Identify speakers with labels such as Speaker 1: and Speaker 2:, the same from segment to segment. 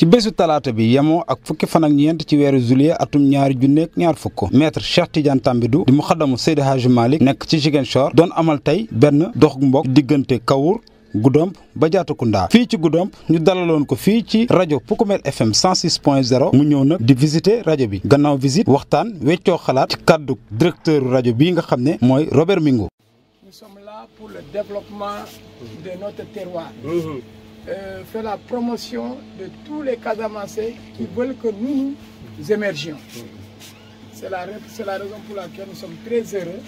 Speaker 1: ci bésu talaata bi yemoo ak fukki fan ak ñeent ci weeru juillet atum 2020 maître Cheikh Tidiane Tambidou di mu xaddamu Seydi Hadji Malick nekk ci Ziguinchor doon amal tey benn dox mbokk diggante Kawur Goudomp ba Diattacounda fii ci Goudomp ñu dalaloon ko fii ci rajo Poukoumel FM 106.0 mu ñëw nag di visiter rajo bi gannaaw visite waxtaan weccoo xalaat ci kàddu directeur rajo bii nga xam ne mooy Robert Mingo.
Speaker 2: Nous sommes là pour le développement de notre terroir. Faire la promotion de tous les Casamançais qui veulent que nous émergions. C'est la raison pour laquelle nous sommes très heureux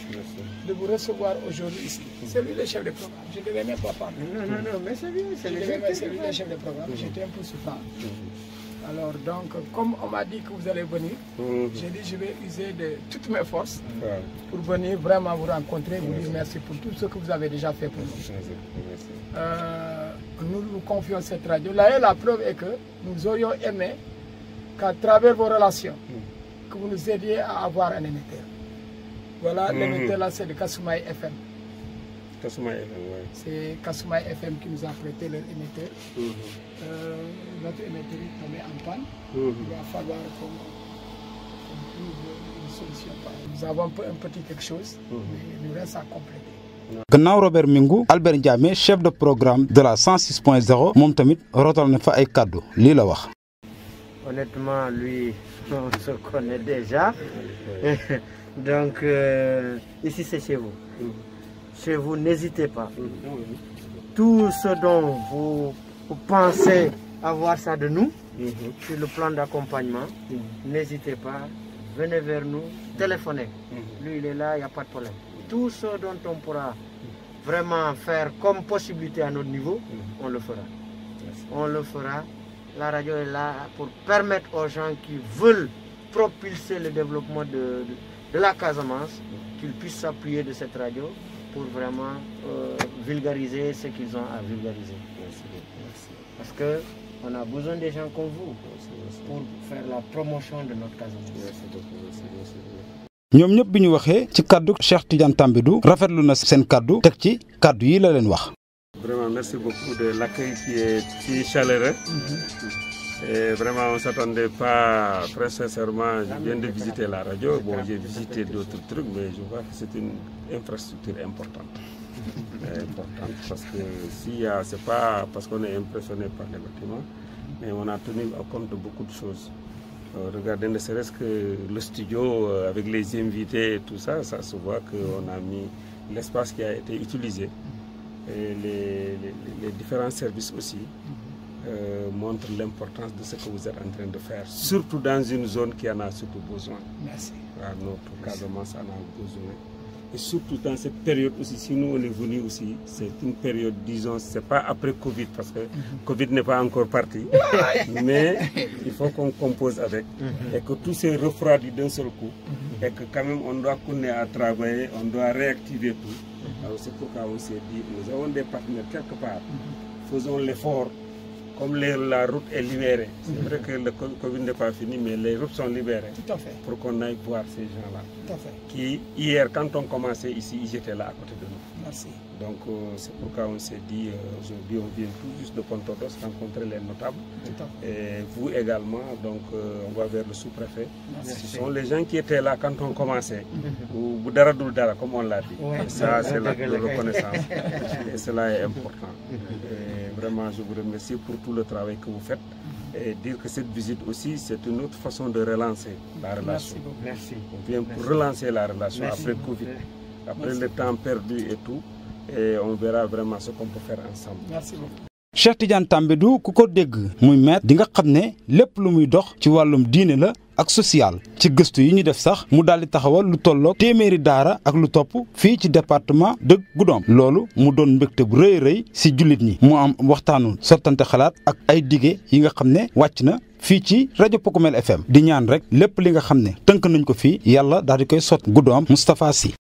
Speaker 2: de vous recevoir aujourd'hui ici. C'est lui le chef de programme. Je ne devais même pas parler. Non, mais c'est lui. C'est lui le chef de programme. J'étais un peu souffrant. Alors donc, comme on m'a dit que vous allez venir, j'ai dit je vais user de toutes mes forces pour venir vraiment vous rencontrer, vous dire merci pour tout ce que vous avez déjà fait pour nous. Nous vous confions cette radio. Là, la preuve est que nous aurions aimé qu'à travers vos relations, que vous nous aidiez à avoir un émetteur. Voilà, l'émetteur là c'est de Kasumai FM.
Speaker 3: Kasumai FM, oui.
Speaker 2: C'est Kasumai FM qui nous a prêté leur émetteur. Notre émetteur est tombé en panne. Il va falloir qu'on trouve une solution. Nous avons un petit quelque chose, mais il nous reste à compléter.
Speaker 1: gannaaw Robert Mingo Albert Ndiamé chef de programme de la 106.0 moom tamit rotal na fa ay kàddu lii la wax.
Speaker 4: Honnêtement, lui, on se connaît déjà. Donc, ici, c'est chez vous. Chez vous, n'hésitez pas. Tout ce dont vous pensez avoir ça de nous, sur le plan d'accompagnement, n'hésitez pas. Venez vers nous, téléphonez. Lui, il est là, il n'y a pas de problème. Tout ce dont on pourra vraiment faire comme possibilité à notre niveau, on le fera. On le fera. La radio est là pour permettre aux gens qui veulent propulser le développement de la Casamance qu'ils puissent s'appuyer de cette radio pour vraiment vulgariser ce qu'ils ont à vulgariser. Parce qu'on a besoin des gens comme vous pour faire la promotion de notre Casamance.
Speaker 1: ñoom ñëpp bi ñu waxee ci kàddu Cheikh Tidiane Tambidou rafetlu na seen kàddu teg ci kàddu yi la leen wax.
Speaker 3: Vraiment, merci beaucoup de l'accueil qui est si chaleureux. Et vraiment, on ne s'attendait pas, très sincèrement, je viens de visiter la radio. Bon, j'ai visité d'autres trucs, mais je vois que c'est une infrastructure importante. Importante parce que c'est pas parce qu'on est impressionné par les bâtiments, mais on a tenu compte de beaucoup de choses. Regardez, ne serait-ce que le studio avec les invités et tout ça, ça se voit qu'on a mis l'espace qui a été utilisé. Et les différents services aussi montrent l'importance de ce que vous êtes en train de faire, surtout dans une zone qui en a surtout besoin.
Speaker 2: Merci.
Speaker 3: Notre Casamance en a besoin. Et surtout dans cette période aussi, si nous on est venu aussi, c'est une période, disons, c'est pas après Covid, parce que Covid n'est pas encore parti, mais il faut qu'on compose avec, et que tout s'est refroidi d'un seul coup, et que quand même on doit continuer à travailler, on doit réactiver tout. Alors c'est pourquoi on s'est dit, nous avons des partenaires quelque part, faisons l'effort, comme la route est libérée. C'est vrai que le Covid n'est pas fini, mais les routes sont libérées.
Speaker 2: Tout à fait.
Speaker 3: Pour qu'on aille voir ces gens-là.
Speaker 2: Tout à fait.
Speaker 3: Qui, hier, quand on commençait ici, ils étaient là à côté de nous.
Speaker 2: Merci.
Speaker 3: Donc c'est pourquoi on s'est dit, aujourd'hui on vient tout juste de Pontodos rencontrer les notables. Et vous également, donc on va vers le sous-préfet. Ce sont les gens qui étaient là quand on commençait. Ou Boudaradoul Dara, comme on l'a dit. Et ça, c'est la reconnaissance. Et cela est important. Et vraiment, je vous remercie pour tout le travail que vous faites. Et dire que cette visite aussi, c'est une autre façon de relancer la relation.
Speaker 2: Merci.
Speaker 3: On vient pour relancer la relation après le Covid. Après le temps perdu et tout. Et on verra vraiment ce qu'on peut faire ensemble.
Speaker 2: Merci beaucoup.
Speaker 1: Cheikh Tidiane Tambidou ku ko dégg muy maître di nga xam ne lépp lu muy dox ci wàllum diine la ak social ci gëstu yi ñu def sax mu daal di taxawal lu tolloog téeméeri daara ak lu topp fii ci département de Goudomp loolu mu doon mbégte bu rëy rëy si jullit ñi mu am waxtaanu sottante xalaat ak ay dige yi nga xam ne wàcc na fii ci rajo Poukoumel FM di ñaan rek lépp li nga xam ne tënk nañ ko fii yàlla daal di koy sot Goudomp Moustapha Sy